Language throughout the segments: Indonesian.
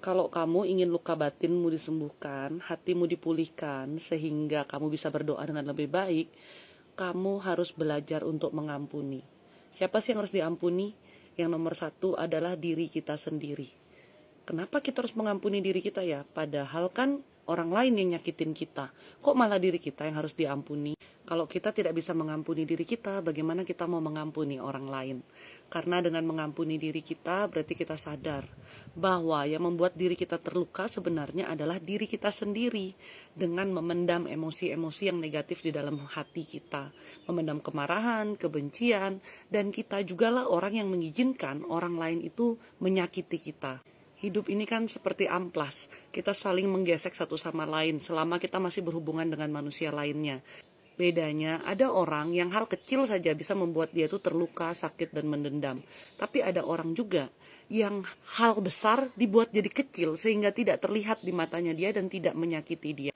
Kalau kamu ingin luka batinmu disembuhkan, hatimu dipulihkan, sehingga kamu bisa berdoa dengan lebih baik, kamu harus belajar untuk mengampuni. Siapa sih yang harus diampuni? Yang nomor satu adalah diri kita sendiri. Kenapa kita harus mengampuni diri kita ya? Padahal kan orang lain yang nyakitin kita. Kok malah diri kita yang harus diampuni? Kalau kita tidak bisa mengampuni diri kita, bagaimana kita mau mengampuni orang lain? Karena dengan mengampuni diri kita, berarti kita sadar bahwa yang membuat diri kita terluka sebenarnya adalah diri kita sendiri. Dengan memendam emosi-emosi yang negatif di dalam hati kita. Memendam kemarahan, kebencian, dan kita jugalah orang yang mengizinkan orang lain itu menyakiti kita. Hidup ini kan seperti amplas, kita saling menggesek satu sama lain selama kita masih berhubungan dengan manusia lainnya. Bedanya, ada orang yang hal kecil saja bisa membuat dia itu terluka, sakit, dan mendendam. Tapi ada orang juga yang hal besar dibuat jadi kecil sehingga tidak terlihat di matanya dia dan tidak menyakiti dia.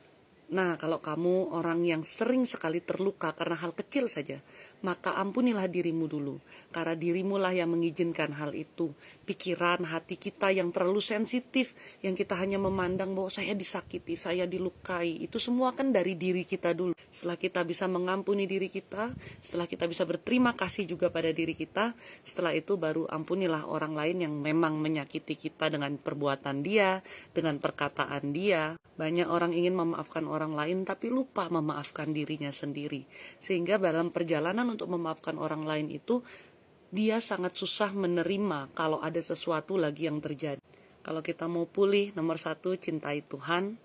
Nah, kalau kamu orang yang sering sekali terluka karena hal kecil saja, maka ampunilah dirimu dulu. Karena dirimu lah yang mengizinkan hal itu. Pikiran, hati kita yang terlalu sensitif, yang kita hanya memandang bahwa saya disakiti, saya dilukai. Itu semua kan dari diri kita dulu. Setelah kita bisa mengampuni diri kita, setelah kita bisa berterima kasih juga pada diri kita, setelah itu baru ampunilah orang lain yang memang menyakiti kita dengan perbuatan dia, dengan perkataan dia. Banyak orang ingin memaafkan orang lain tapi lupa memaafkan dirinya sendiri. Sehingga dalam perjalanan untuk memaafkan orang lain itu, dia sangat susah menerima kalau ada sesuatu lagi yang terjadi. Kalau kita mau pulih, nomor satu, cintai Tuhan.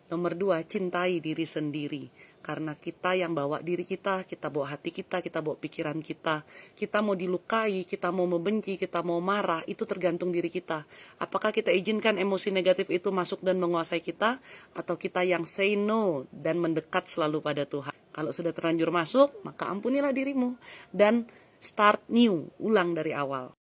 Nomor dua, cintai diri sendiri. Karena kita yang bawa diri kita bawa hati kita bawa pikiran kita. Kita mau dilukai, kita mau membenci, kita mau marah, itu tergantung diri kita. Apakah kita izinkan emosi negatif itu masuk dan menguasai kita? Atau kita yang say no dan mendekat selalu pada Tuhan? Kalau sudah terlanjur masuk, maka ampunilah dirimu. Dan start new, ulang dari awal.